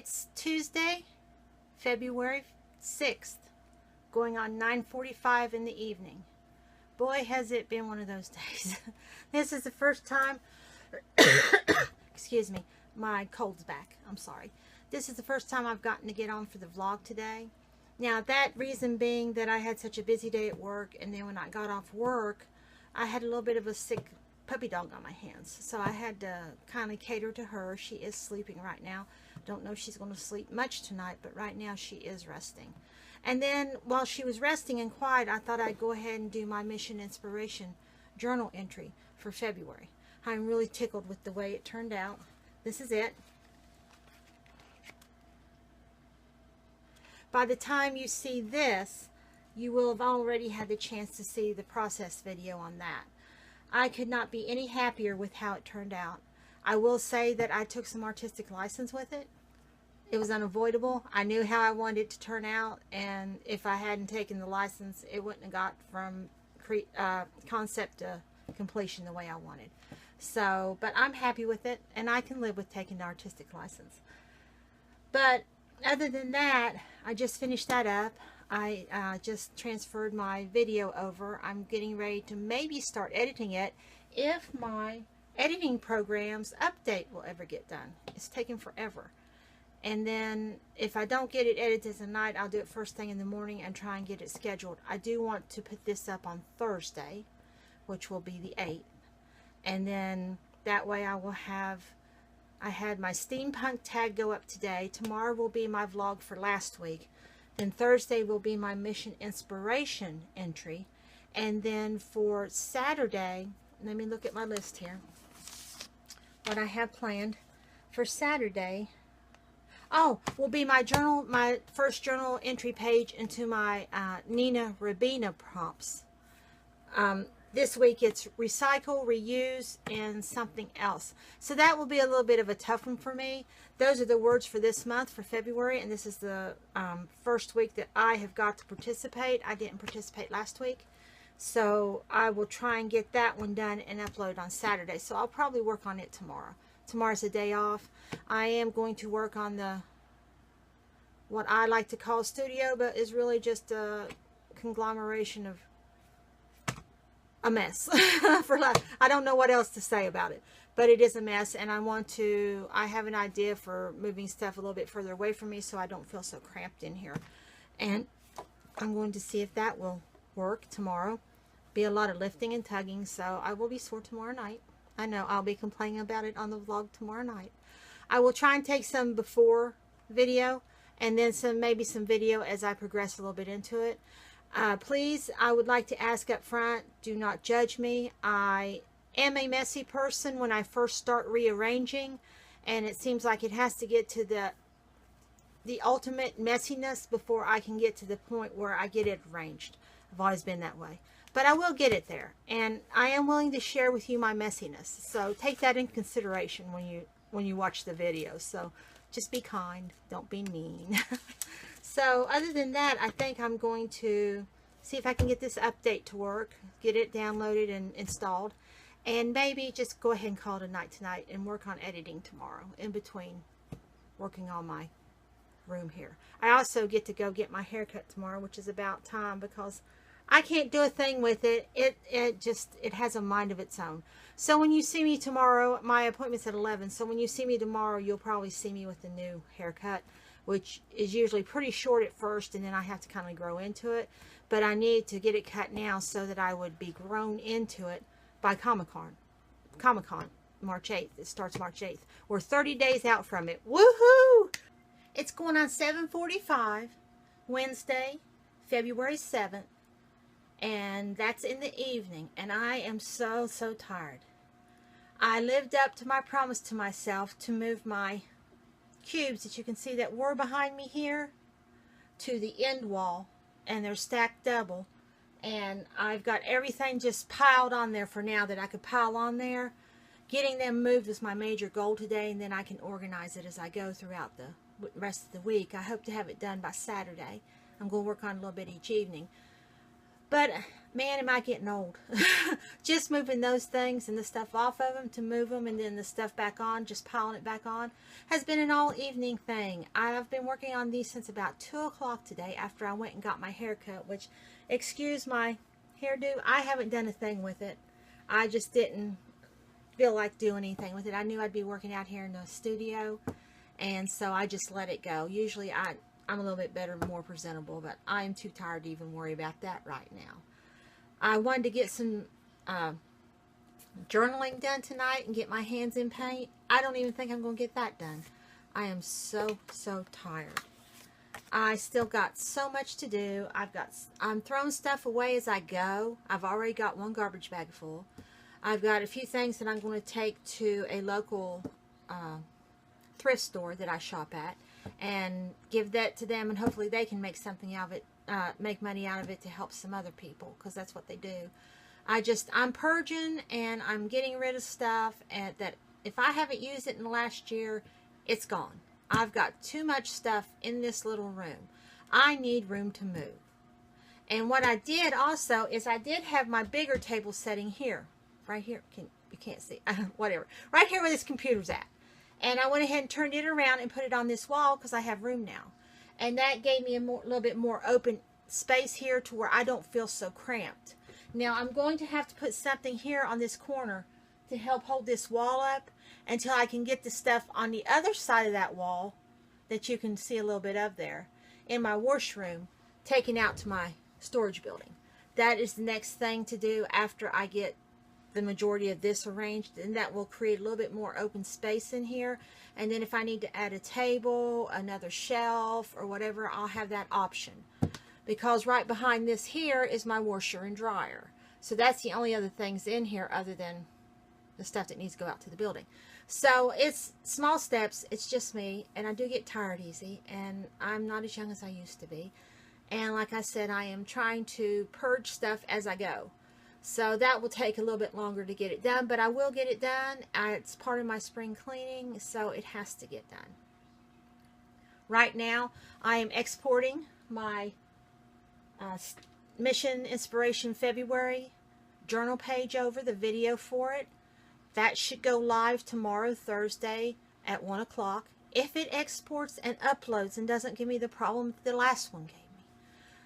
It's Tuesday, February 6th, going on 9:45 in the evening. Boy, has it been one of those days. This is the first time, excuse me, my cold's back. I'm sorry. This is the first time I've gotten to get on for the vlog today. Now, that reason being that I had such a busy day at work, and then when I got off work, I had a little bit of a sick puppy dog on my hands. So I had to kind of cater to her. She is sleeping right now. Don't know if she's going to sleep much tonight, but right now she is resting. And then while she was resting and quiet, I thought I'd go ahead and do my mission inspiration journal entry for February. I'm really tickled with the way it turned out. This is it. By the time you see this, you will have already had the chance to see the process video on that. I could not be any happier with how it turned out. I will say that I took some artistic license with it. It was unavoidable. I knew how I wanted it to turn out, and if I hadn't taken the license, it wouldn't have got from concept to completion the way I wanted. So, but I'm happy with it, and I can live with taking the artistic license. But other than that, I just finished that up. I just transferred my video over. I'm getting ready to maybe start editing it if my editing program's update will ever get done. It's taking forever. And then if I don't get it edited tonight, I'll do it first thing in the morning and try and get it scheduled. I do want to put this up on Thursday, which will be the 8th. And then that way I had my steampunk tag go up today. Tomorrow will be my vlog for last week. Then Thursday will be my mission inspiration entry. And then for Saturday, let me look at my list here. What I have planned for Saturday, will be my journal, my first journal entry page into my Nina Rabina prompts. This week it's recycle, reuse, and something else. So that will be a little bit of a tough one for me. Those are the words for this month, for February, and this is the first week that I have got to participate. I didn't participate last week. So I will try and get that one done and upload on Saturday. So I'll probably work on it tomorrow. Tomorrow's a day off. I am going to work on what I like to call studio, but is really just a conglomeration of a mess. I don't know what else to say about it, but it is a mess, and I have an idea for moving stuff a little bit further away from me so I don't feel so cramped in here. And I'm going to see if that will work tomorrow. Be a lot of lifting and tugging, so I will be sore tomorrow night. I know I'll be complaining about it on the vlog tomorrow night. I will try and take some before video, and then maybe some video as I progress a little bit into it. Please, I would like to ask up front, do not judge me. I am a messy person when I first start rearranging, and it seems like it has to get to the ultimate messiness before I can get to the point where I get it arranged. I've always been that way. But I will get it there, and I am willing to share with you my messiness. So take that in consideration when you watch the video. So just be kind, don't be mean. So other than that, I think I'm going to see if I can get this update to work, get it downloaded and installed, and maybe just go ahead and call it a night tonight and work on editing tomorrow in between working on my room here. I also get to go get my hair cut tomorrow, which is about time because I can't do a thing with it. It has a mind of its own. So when you see me tomorrow, my appointment's at 11. So when you see me tomorrow, you'll probably see me with the new haircut, which is usually pretty short at first, and then I have to kind of grow into it. But I need to get it cut now so that I would be grown into it by Comic-Con, March 8th. It starts March 8th. We're 30 days out from it. Woohoo! It's going on 7:45, Wednesday, February 7th. And that's in the evening, and I am so tired. I lived up to my promise to myself to move my cubes that you can see that were behind me here to the end wall, and they're stacked double, and I've got everything just piled on there for now that I could pile on there. Getting them moved is my major goal today, and then I can organize it as I go throughout the rest of the week. I hope to have it done by Saturday. I'm going to work on a little bit each evening. But man, am I getting old. Just moving those things and the stuff off of them to move them, and then the stuff back on, just piling it back on, has been an all evening thing. I've been working on these since about 2 o'clock today, after I went and got my hair cut, which, excuse my hairdo, I haven't done a thing with it. I just didn't feel like doing anything with it. I knew I'd be working out here in the studio, and so I just let it go. Usually I'm a little bit better, more presentable, but I'm too tired to even worry about that right now. I wanted to get some journaling done tonight and get my hands in paint. I don't even think I'm going to get that done. I am so tired. I still got so much to do. I'm throwing stuff away as I go. I've already got one garbage bag full. I've got a few things that I'm going to take to a local thrift store that I shop at and give that to them, and hopefully they can make something out of it, make money out of it to help some other people, because that's what they do. I'm purging, and I'm getting rid of stuff and that if I haven't used it in the last year, it's gone. I've got too much stuff in this little room. I need room to move. And what I did also is I did have my bigger table setting here, right here. You can't see, whatever. Right here where this computer's at. And I went ahead and turned it around and put it on this wall because I have room now. And that gave me a little bit more open space here to where I don't feel so cramped. Now I'm going to have to put something here on this corner to help hold this wall up until I can get the stuff on the other side of that wall that you can see a little bit of there in my washroom taken out to my storage building. That is the next thing to do after I get the majority of this arranged, and that will create a little bit more open space in here. And then if I need to add a table, another shelf, or whatever, I'll have that option, because right behind this here is my washer and dryer. So that's the only other things in here other than the stuff that needs to go out to the building. So it's small steps. It's just me, and I do get tired easy, and I'm not as young as I used to be. And like I said, I am trying to purge stuff as I go. So that will take a little bit longer to get it done, but I will get it done. It's part of my spring cleaning, so it has to get done. Right now, I am exporting my Mission Inspiration February journal page over, the video for it. That should go live tomorrow, Thursday, at 1 o'clock. If it exports and uploads and doesn't give me the problem the last one gave me.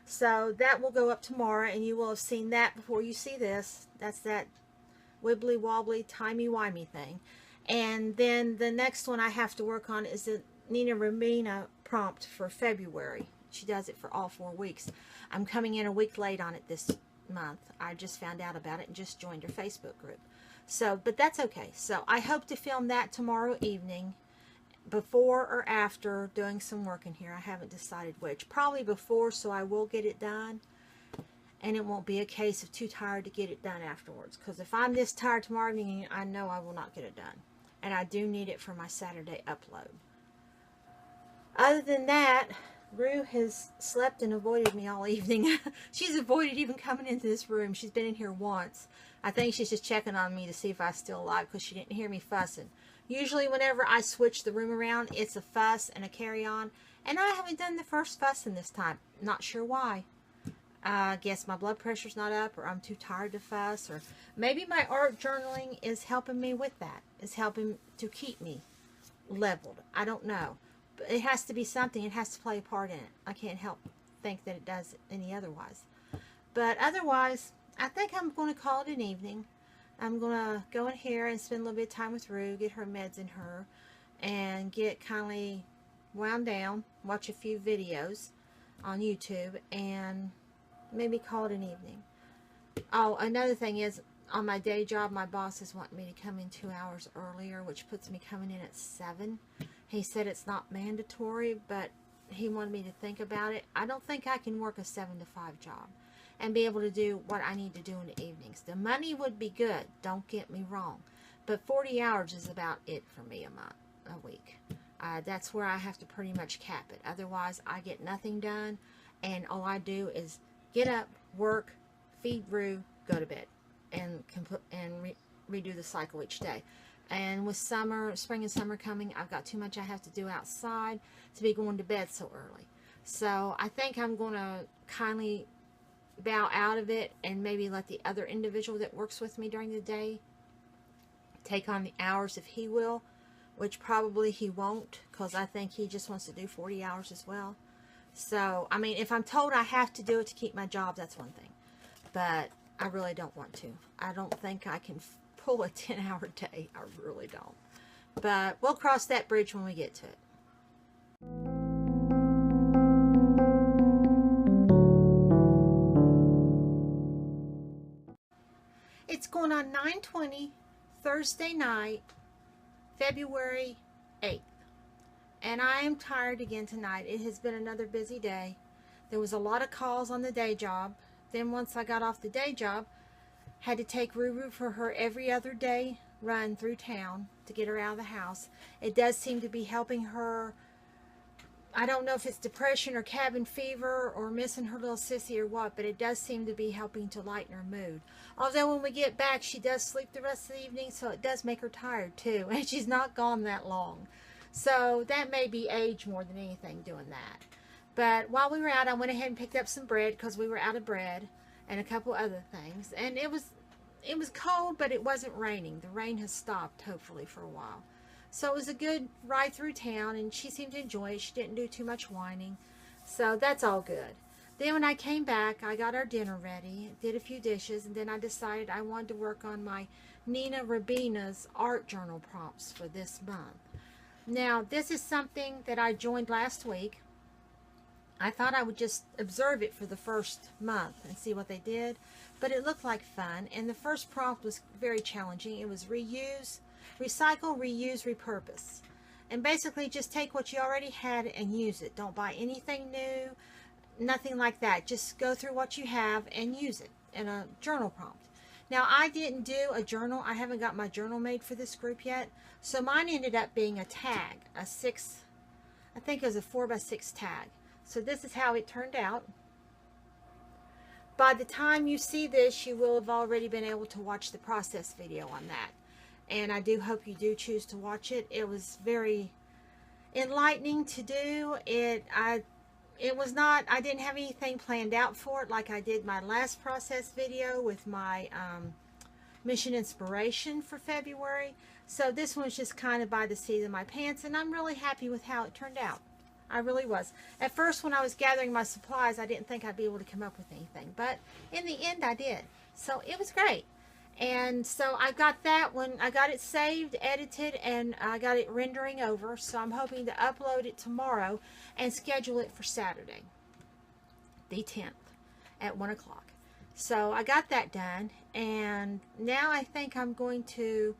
So that will go up tomorrow, and you will have seen that before you see this. That's that wibbly wobbly timey-wimey thing. And then the next one I have to work on is the Nina Romina prompt for February. She does it for all 4 weeks. I'm coming in a week late on it this month. I just found out about it and just joined her Facebook group. So, but that's okay. So I hope to film that tomorrow evening, before or after doing some work in here. I haven't decided which. Probably before, so I will get it done. And it won't be a case of too tired to get it done afterwards. Because if I'm this tired tomorrow evening, I know I will not get it done. And I do need it for my Saturday upload. Other than that, Rue has slept and avoided me all evening. She's avoided even coming into this room. She's been in here once. I think she's just checking on me to see if I'm still alive, because she didn't hear me fussing. Usually whenever I switch the room around, it's a fuss and a carry-on. And I haven't done the first fussing this time. Not sure why. I guess my blood pressure's not up, or I'm too tired to fuss, or maybe my art journaling is helping me with that. It's helping to keep me leveled. I don't know. But it has to be something. It has to play a part in it. I can't help think that it does any otherwise. But otherwise, I think I'm going to call it an evening. I'm going to go in here and spend a little bit of time with Rue, get her meds in her, and get kindly wound down, watch a few videos on YouTube, and maybe call it an evening. Oh, another thing is, on my day job, my boss is wanting me to come in 2 hours earlier, which puts me coming in at 7. He said it's not mandatory, but he wanted me to think about it. I don't think I can work a 7 to 5 job and be able to do what I need to do in the evenings. The money would be good, don't get me wrong, but 40 hours is about it for me a week. That's where I have to pretty much cap it. Otherwise, I get nothing done, and all I do is get up, work, feed Rue, go to bed, and redo the cycle each day. And with spring and summer coming, I've got too much I have to do outside to be going to bed so early. So I think I'm going to kindly bow out of it and maybe let the other individual that works with me during the day take on the hours if he will, which probably he won't, because I think he just wants to do 40 hours as well. So, I mean, if I'm told I have to do it to keep my job, that's one thing. But I really don't want to. I don't think I can pull a 10-hour day. I really don't. But we'll cross that bridge when we get to it. It's going on 9/20, Thursday night, February 8th. And I am tired again tonight. It has been another busy day. There was a lot of calls on the day job. Then once I got off the day job, had to take Roo for her every other day run through town to get her out of the house. It does seem to be helping her. I don't know if it's depression or cabin fever or missing her little sissy or what, but it does seem to be helping to lighten her mood. Although when we get back, she does sleep the rest of the evening, so it does make her tired too. And she's not gone that long. So that may be age more than anything doing that. But while we were out, I went ahead and picked up some bread because we were out of bread and a couple other things. And it was cold, but it wasn't raining. The rain has stopped, hopefully, for a while. So it was a good ride through town, and she seemed to enjoy it. She didn't do too much whining. So that's all good. Then when I came back, I got our dinner ready, did a few dishes, and then I decided I wanted to work on my Nina Rabina's art journal prompts for this month. Now, this is something that I joined last week. I thought I would just observe it for the first month and see what they did, but it looked like fun. And the first prompt was very challenging. It was recycle, reuse, repurpose. And basically just take what you already had and use it. Don't buy anything new, nothing like that. Just go through what you have and use it in a journal prompt. Now, I didn't do a journal. I haven't got my journal made for this group yet. So mine ended up being a tag, I think it was a 4x6 tag. So this is how it turned out. By the time you see this, you will have already been able to watch the process video on that. And I do hope you do choose to watch it. It was very enlightening to do. I didn't have anything planned out for it like I did my last process video with my mission inspiration for February. So this one's just kind of by the seat of my pants, and I'm really happy with how it turned out. I really was. At first, when I was gathering my supplies, I didn't think I'd be able to come up with anything. But in the end, I did. So it was great. And so I got that when I got it saved, edited, and I got it rendering over. So I'm hoping to upload it tomorrow and schedule it for Saturday, the 10th, at 1 o'clock. So I got that done. And now I think I'm going to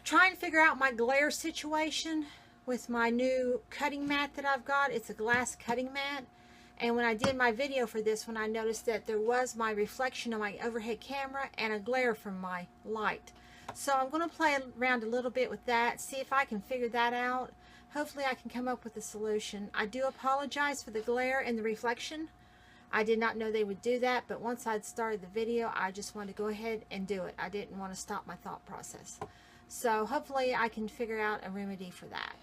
try and figure out my glare situation with my new cutting mat that I've got. It's a glass cutting mat. And when I did my video for this one, I noticed that there was my reflection on my overhead camera and a glare from my light. So I'm going to play around a little bit with that, see if I can figure that out. Hopefully I can come up with a solution. I do apologize for the glare and the reflection. I did not know they would do that, but once I'd started the video, I just wanted to go ahead and do it. I didn't want to stop my thought process. So hopefully I can figure out a remedy for that.